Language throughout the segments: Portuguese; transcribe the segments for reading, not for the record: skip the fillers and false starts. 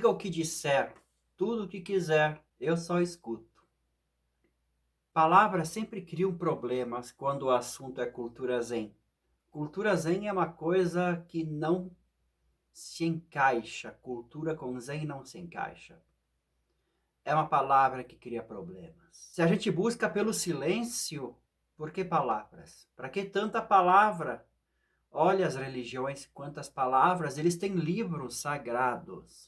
Diga o que disser, tudo o que quiser, eu só escuto. Palavras sempre criam problemas quando o assunto é cultura zen. Cultura zen é uma coisa que não se encaixa, cultura com zen não se encaixa. É uma palavra que cria problemas. Se a gente busca pelo silêncio, por que palavras? Para que tanta palavra? Olha as religiões, quantas palavras, eles têm livros sagrados,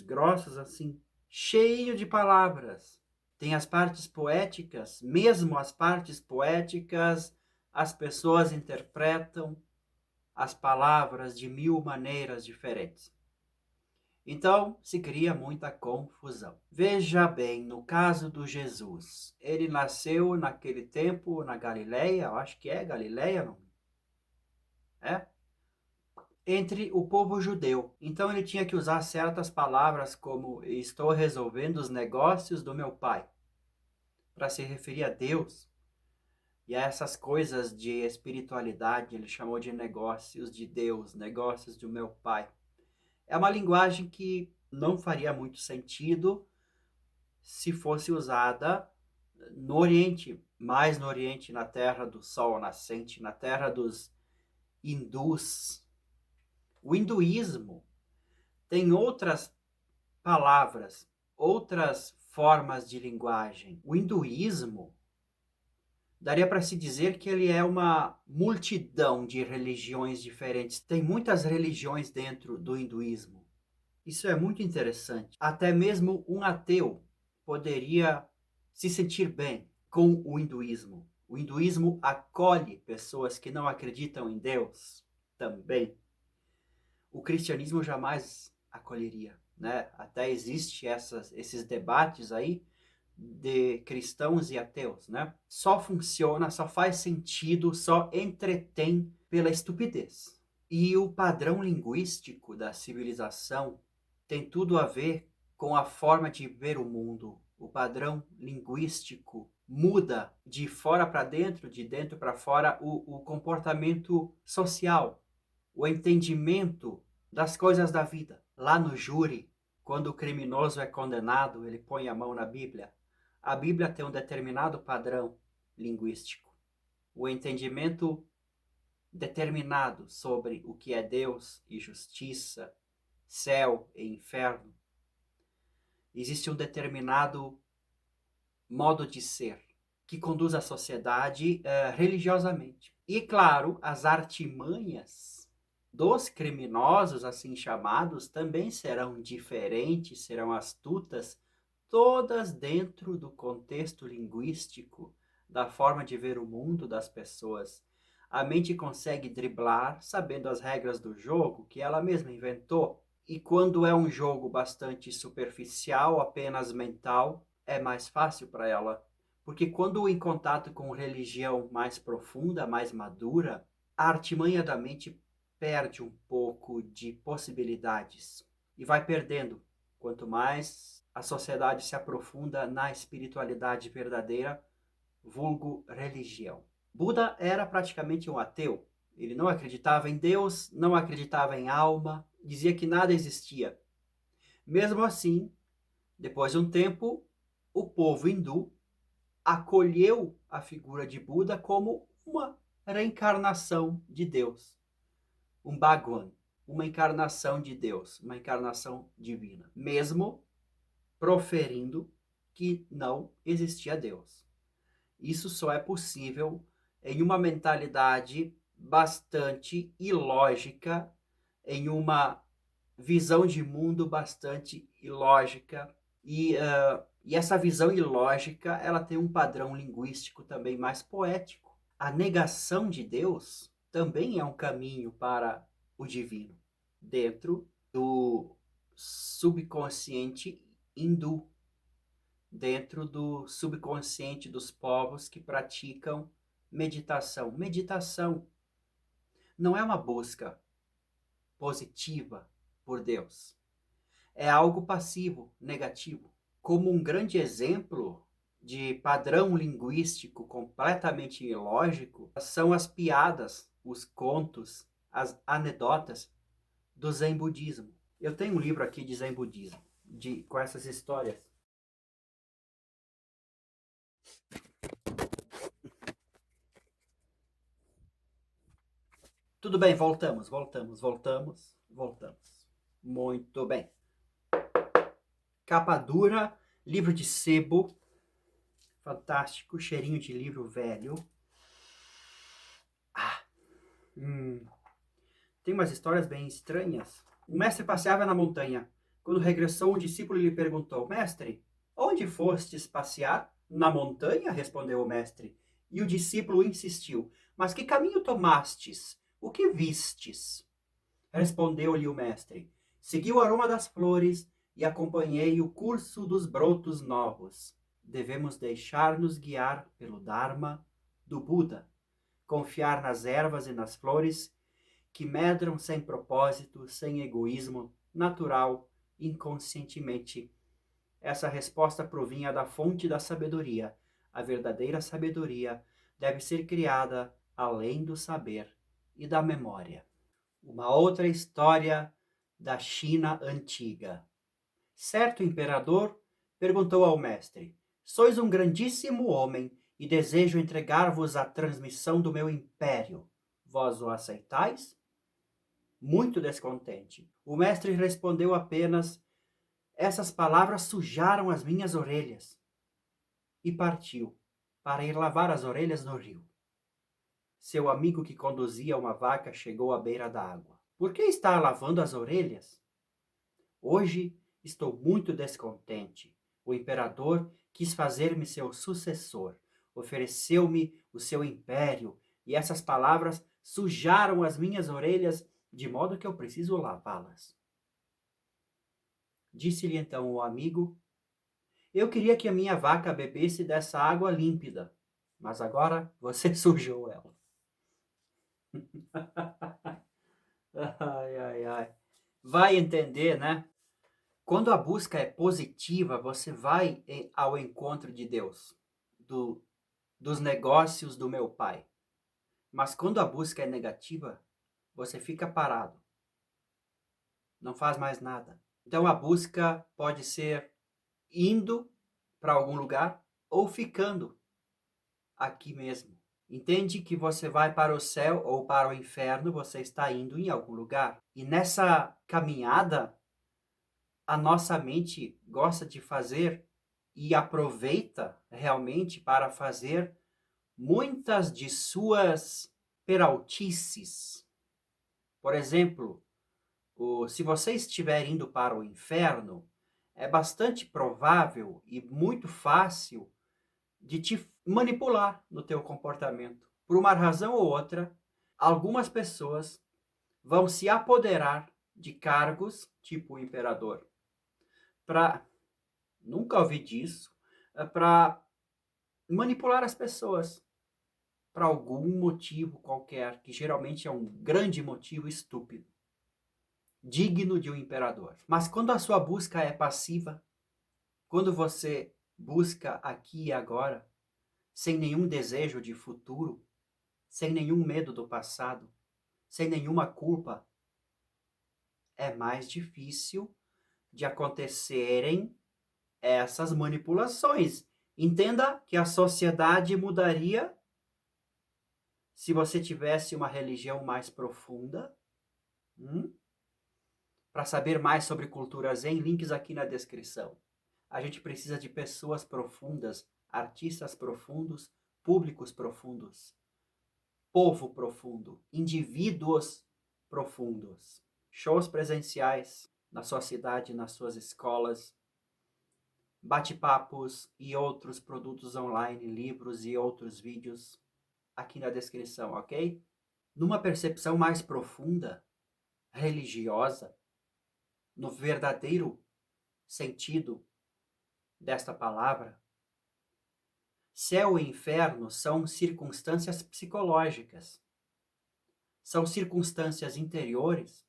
grossos assim, cheio de palavras. Tem as partes poéticas, mesmo as partes poéticas, as pessoas interpretam as palavras de mil maneiras diferentes. Então, se cria muita confusão. Veja bem, no caso do Jesus, ele nasceu naquele tempo na Galileia, eu acho que é Galileia, não é? Entre o povo judeu. Então ele tinha que usar certas palavras como estou resolvendo os negócios do meu pai, para se referir a Deus. E a essas coisas de espiritualidade, ele chamou de negócios de Deus, negócios do meu pai. É uma linguagem que não faria muito sentido se fosse usada no Oriente, mais no Oriente, na terra do sol nascente, na terra dos hindus. O hinduísmo tem outras palavras, outras formas de linguagem. O hinduísmo, daria para se dizer que ele é uma multidão de religiões diferentes. Tem muitas religiões dentro do hinduísmo. Isso é muito interessante. Até mesmo um ateu poderia se sentir bem com o hinduísmo. O hinduísmo acolhe pessoas que não acreditam em Deus também. O cristianismo jamais acolheria, né? Até existe esses debates aí de cristãos e ateus, né? Só funciona, só faz sentido, só entretém pela estupidez. E o padrão linguístico da civilização tem tudo a ver com a forma de ver o mundo. O padrão linguístico muda de fora para dentro, de dentro para fora, o comportamento social, o entendimento das coisas da vida. Lá no júri, quando o criminoso é condenado, ele põe a mão na Bíblia. A Bíblia tem um determinado padrão linguístico. O entendimento determinado sobre o que é Deus e justiça, céu e inferno. Existe um determinado modo de ser que conduz a sociedade religiosamente. E, claro, as artimanhas dos criminosos, assim chamados, também serão diferentes, serão astutas, todas dentro do contexto linguístico, da forma de ver o mundo das pessoas. A mente consegue driblar, sabendo as regras do jogo que ela mesma inventou. E quando é um jogo bastante superficial, apenas mental, é mais fácil para ela. Porque quando em contato com religião mais profunda, mais madura, a artimanha da mente perde um pouco de possibilidades e vai perdendo. Quanto mais a sociedade se aprofunda na espiritualidade verdadeira, vulgo religião. Buda era praticamente um ateu. Ele não acreditava em Deus, não acreditava em alma, dizia que nada existia. Mesmo assim, depois de um tempo, o povo hindu acolheu a figura de Buda como uma reencarnação de Deus, um Bhagwan, uma encarnação de Deus, uma encarnação divina, mesmo proferindo que não existia Deus. Isso só é possível em uma mentalidade bastante ilógica, em uma visão de mundo bastante ilógica. E essa visão ilógica, ela tem um padrão linguístico também mais poético. A negação de Deus também é um caminho para o divino, dentro do subconsciente hindu, dentro do subconsciente dos povos que praticam meditação. Meditação não é uma busca positiva por Deus. É algo passivo, negativo. Como um grande exemplo de padrão linguístico completamente ilógico são as piadas, os contos, as anedotas do Zen budismo. Eu tenho um livro aqui de Zen Budismo, com essas histórias. Tudo bem, voltamos. Muito bem. Capa dura, livro de sebo, fantástico, cheirinho de livro velho. Tem umas histórias bem estranhas. O mestre passeava na montanha. Quando regressou, um discípulo lhe perguntou: Mestre, onde fostes passear? Na montanha, respondeu o mestre. E o discípulo insistiu: Mas que caminho tomastes? O que vistes? Respondeu-lhe o mestre: Segui o aroma das flores e acompanhei o curso dos brotos novos. Devemos deixar-nos guiar pelo Dharma do Buda, confiar nas ervas e nas flores que medram sem propósito, sem egoísmo, natural, inconscientemente. Essa resposta provinha da fonte da sabedoria. A verdadeira sabedoria deve ser criada além do saber e da memória. Uma outra história da China antiga. Certo imperador perguntou ao mestre: Sois um grandíssimo homem e desejo entregar-vos a transmissão do meu império. Vós o aceitais? Muito descontente. O mestre respondeu apenas: Essas palavras sujaram as minhas orelhas. E partiu para ir lavar as orelhas no rio. Seu amigo que conduzia uma vaca chegou à beira da água. Por que está lavando as orelhas? Hoje estou muito descontente. O imperador quis fazer-me seu sucessor. Ofereceu-me o seu império e essas palavras sujaram as minhas orelhas de modo que eu preciso lavá-las. Disse-lhe então o amigo: Eu queria que a minha vaca bebesse dessa água límpida, mas agora você sujou ela. Ai, ai, ai. Vai entender, né? Quando a busca é positiva, você vai ao encontro de Deus, dos negócios do meu Pai. Mas quando a busca é negativa, você fica parado. Não faz mais nada. Então a busca pode ser indo para algum lugar ou ficando aqui mesmo. Entende que você vai para o céu ou para o inferno, você está indo em algum lugar. E nessa caminhada, a nossa mente gosta de fazer e aproveita realmente para fazer muitas de suas peraltices. Por exemplo, se você estiver indo para o inferno, é bastante provável e muito fácil de te manipular no teu comportamento. Por uma razão ou outra, algumas pessoas vão se apoderar de cargos, tipo o imperador, nunca ouvi disso, para manipular as pessoas para algum motivo qualquer, que geralmente é um grande motivo estúpido, digno de um imperador. Mas quando a sua busca é passiva, quando você busca aqui e agora, sem nenhum desejo de futuro, sem nenhum medo do passado, sem nenhuma culpa, é mais difícil de acontecerem essas manipulações. Entenda que a sociedade mudaria se você tivesse uma religião mais profunda. Para saber mais sobre cultura Zen, links aqui na descrição. A gente precisa de pessoas profundas, artistas profundos, públicos profundos, povo profundo, indivíduos profundos. Shows presenciais na sua cidade, nas suas escolas, bate-papos e outros produtos online, livros e outros vídeos aqui na descrição, ok? Numa percepção mais profunda, religiosa, no verdadeiro sentido desta palavra, céu e inferno são circunstâncias psicológicas. São circunstâncias interiores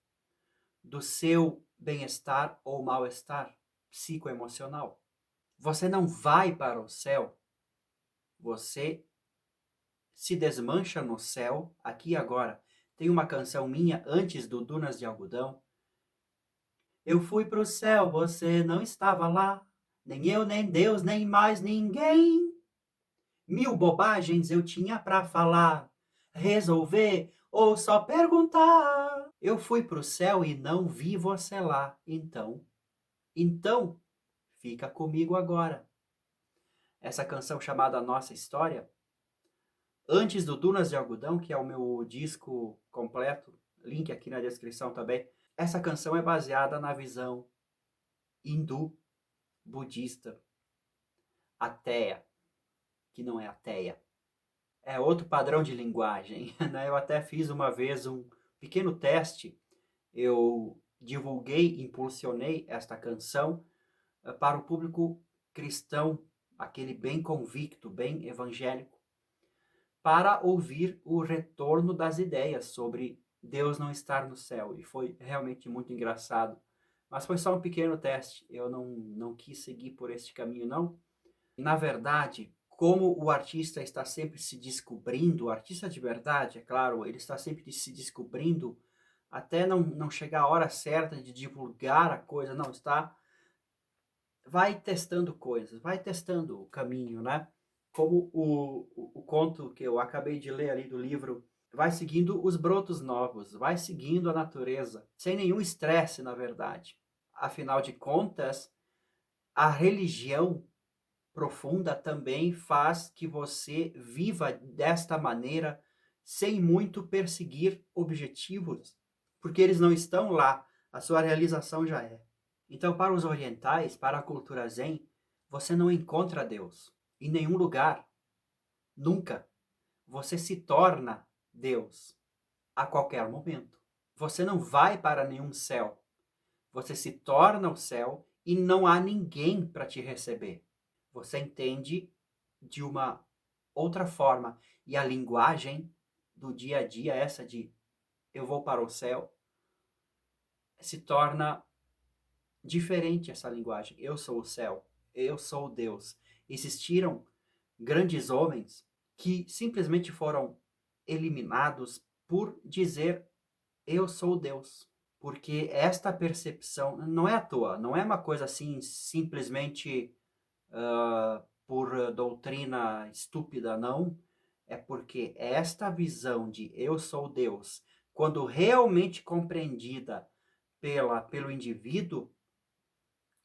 do seu bem-estar ou mal-estar psicoemocional. Você não vai para o céu, você se desmancha no céu aqui e agora. Tem uma canção minha, antes do Dunas de Algodão, Eu fui pro céu, você não estava lá, nem eu, nem Deus, nem mais ninguém. Mil bobagens eu tinha pra falar, resolver ou só perguntar. Eu fui pro céu e não vi você lá, então, fica comigo agora. Essa canção chamada Nossa História, antes do Dunas de Algodão, que é o meu disco completo, link aqui na descrição também. Essa canção é baseada na visão hindu, budista, ateia, que não é ateia. É outro padrão de linguagem, né? Eu até fiz uma vez um pequeno teste. Eu divulguei, impulsionei esta canção para o público cristão, aquele bem convicto, bem evangélico, para ouvir o retorno das ideias sobre Deus não estar no céu. E foi realmente muito engraçado. Mas foi só um pequeno teste. Eu não quis seguir por este caminho, não. Na verdade, como o artista está sempre se descobrindo, o artista de verdade, é claro, ele está sempre se descobrindo, até não chegar a hora certa de divulgar a coisa, não, vai testando coisas, vai testando o caminho, né? Como o conto que eu acabei de ler ali do livro, vai seguindo os brotos novos, vai seguindo a natureza, sem nenhum estresse, na verdade. Afinal de contas, a religião profunda também faz que você viva desta maneira sem muito perseguir objetivos, porque eles não estão lá, a sua realização já é. Então, para os orientais, para a cultura zen, você não encontra Deus em nenhum lugar, nunca. Você se torna Deus a qualquer momento. Você não vai para nenhum céu. Você se torna o céu e não há ninguém para te receber. Você entende de uma outra forma. E a linguagem do dia a dia, essa de eu vou para o céu, se torna diferente essa linguagem. Eu sou o céu, eu sou Deus. Existiram grandes homens que simplesmente foram eliminados por dizer eu sou Deus. Porque esta percepção não é à toa, não é uma coisa assim simplesmente por doutrina estúpida, não. É porque esta visão de eu sou Deus, quando realmente compreendida pelo indivíduo,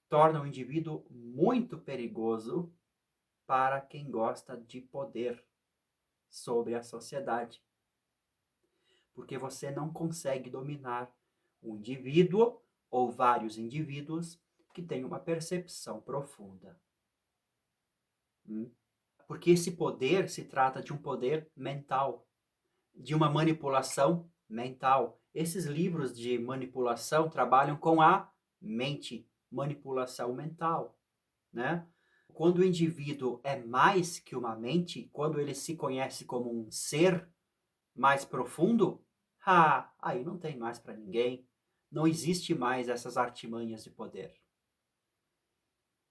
torna o indivíduo muito perigoso para quem gosta de poder sobre a sociedade. Porque você não consegue dominar um indivíduo ou vários indivíduos que têm uma percepção profunda. Porque esse poder se trata de um poder mental, de uma manipulação mental. Esses livros de manipulação trabalham com a mente, manipulação mental, né? Quando o indivíduo é mais que uma mente, quando ele se conhece como um ser mais profundo, aí não tem mais para ninguém. Não existe mais essas artimanhas de poder.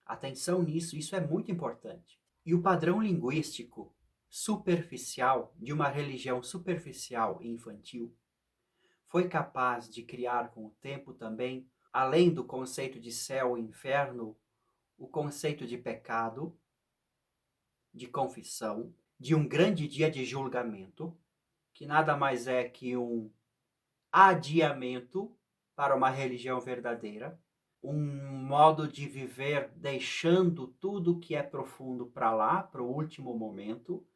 Atenção nisso, isso é muito importante. E o padrão linguístico superficial de uma religião superficial e infantil foi capaz de criar com o tempo também, além do conceito de céu e inferno, o conceito de pecado, de confissão, de um grande dia de julgamento, que nada mais é que um adiamento para uma religião verdadeira, um modo de viver deixando tudo que é profundo para lá, para o último momento.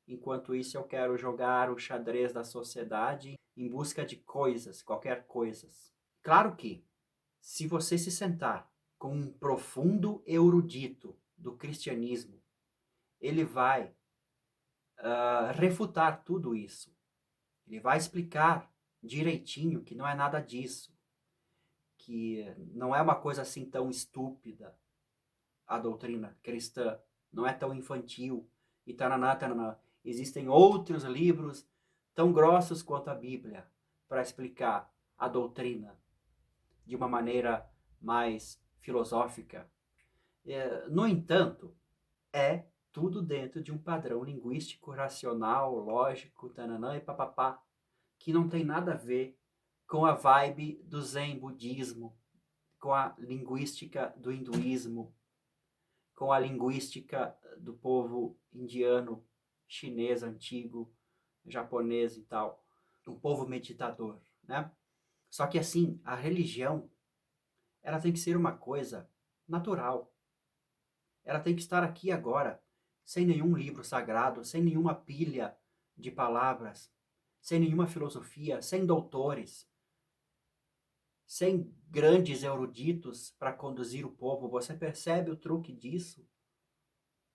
Enquanto isso, eu quero jogar o xadrez da sociedade em busca de coisas, qualquer coisas. Claro que, se você se sentar com um profundo erudito do cristianismo, ele vai refutar tudo isso. Ele vai explicar direitinho que não é nada disso, que não é uma coisa assim tão estúpida a doutrina cristã, não é tão infantil e taraná, taraná. Existem outros livros tão grossos quanto a Bíblia para explicar a doutrina de uma maneira mais filosófica. No entanto, é tudo dentro de um padrão linguístico, racional, lógico, tananã e papapá, que não tem nada a ver com a vibe do Zen budismo, com a linguística do hinduísmo, com a linguística do povo indiano, chinês antigo, japonês e tal, um povo meditador, né? Só que assim, a religião, ela tem que ser uma coisa natural. Ela tem que estar aqui agora, sem nenhum livro sagrado, sem nenhuma pilha de palavras, sem nenhuma filosofia, sem doutores, sem grandes eruditos para conduzir o povo. Você percebe o truque disso?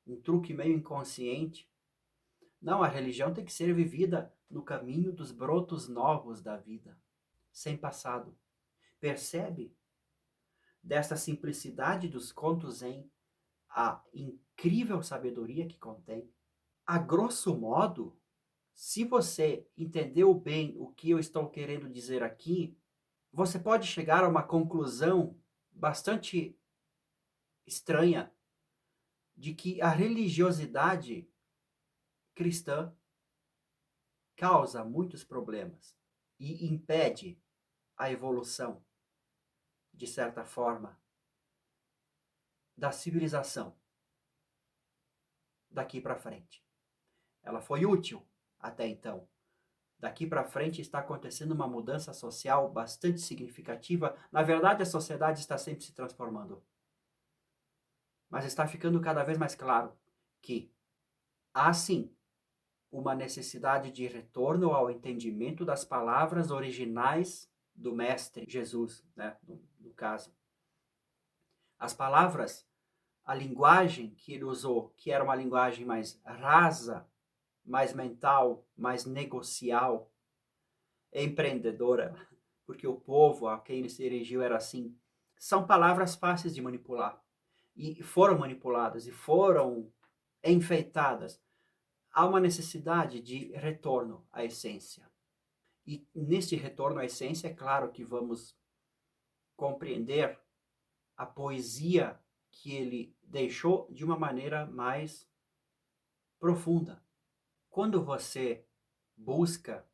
Um truque meio inconsciente. Não, a religião tem que ser vivida no caminho dos brotos novos da vida, sem passado. Percebe? Desta simplicidade dos contos zen, a incrível sabedoria que contém. A grosso modo, se você entendeu bem o que eu estou querendo dizer aqui, você pode chegar a uma conclusão bastante estranha de que a religiosidade cristã causa muitos problemas e impede a evolução, de certa forma, da civilização daqui para frente. Ela foi útil até então. Daqui para frente está acontecendo uma mudança social bastante significativa. Na verdade, a sociedade está sempre se transformando. Mas está ficando cada vez mais claro que há sim uma necessidade de retorno ao entendimento das palavras originais do Mestre Jesus, né? No caso. As palavras, a linguagem que ele usou, que era uma linguagem mais rasa, mais mental, mais negocial, empreendedora, porque o povo a quem ele se dirigiu era assim, são palavras fáceis de manipular. E foram manipuladas, e foram enfeitadas. Há uma necessidade de retorno à essência. E neste retorno à essência, é claro que vamos compreender a poesia que ele deixou de uma maneira mais profunda. Quando você busca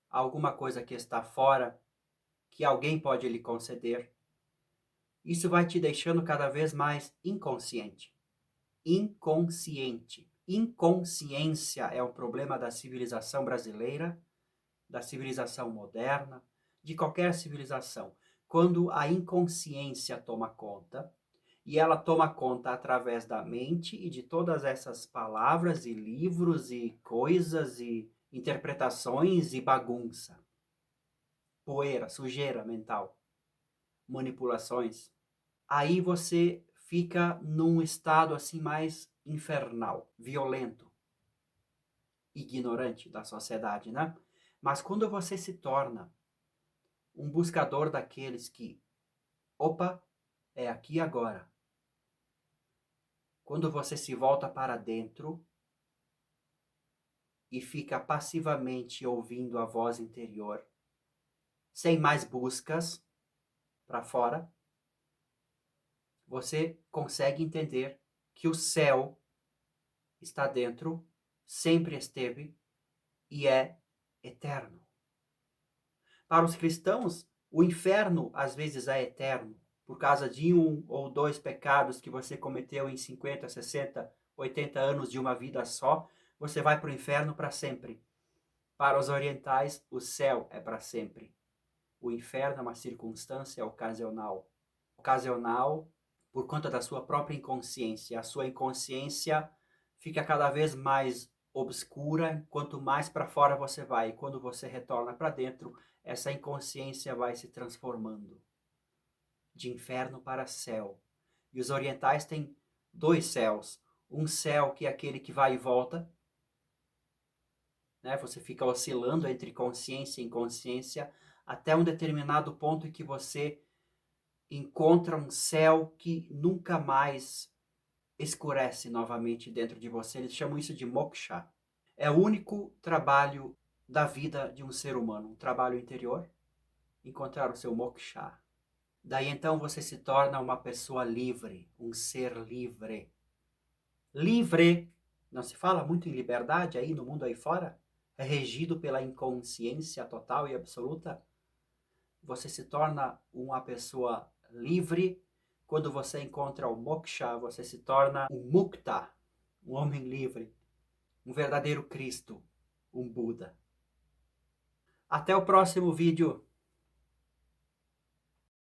alguma coisa que está fora, que alguém pode lhe conceder, isso vai te deixando cada vez mais inconsciente. Inconsciente. Inconsciência é o problema da civilização brasileira, da civilização moderna, de qualquer civilização. Quando a inconsciência toma conta, e ela toma conta através da mente e de todas essas palavras e livros e coisas e interpretações e bagunça. Poeira, sujeira mental, manipulações. Aí você fica num estado assim mais infernal, violento, ignorante da sociedade, né? Mas quando você se torna um buscador daqueles que, opa, é aqui e agora. Quando você se volta para dentro e fica passivamente ouvindo a voz interior, sem mais buscas para fora, você consegue entender que o céu está dentro, sempre esteve e é eterno. Para os cristãos, o inferno às vezes é eterno, por causa de 1 ou 2 pecados que você cometeu em 50, 60, 80 anos de uma vida só, você vai para o inferno para sempre. Para os orientais, o céu é para sempre. O inferno é uma circunstância ocasional. Ocasional por conta da sua própria inconsciência. A sua inconsciência fica cada vez mais obscura quanto mais para fora você vai. E quando você retorna para dentro, essa inconsciência vai se transformando de inferno para céu. E os orientais têm 2 céus. Um céu que é aquele que vai e volta, né? Você fica oscilando entre consciência e inconsciência até um determinado ponto em que você encontra um céu que nunca mais escurece novamente dentro de você. Eles chamam isso de moksha. É o único trabalho da vida de um ser humano, um trabalho interior, encontrar o seu moksha. Daí então você se torna uma pessoa livre, um ser livre. Livre! Não se fala muito em liberdade aí no mundo aí fora? É regido pela inconsciência total e absoluta? Você se torna uma pessoa livre. Quando você encontra o moksha, você se torna um mukta, um homem livre, um verdadeiro Cristo, um Buda. Até o próximo vídeo.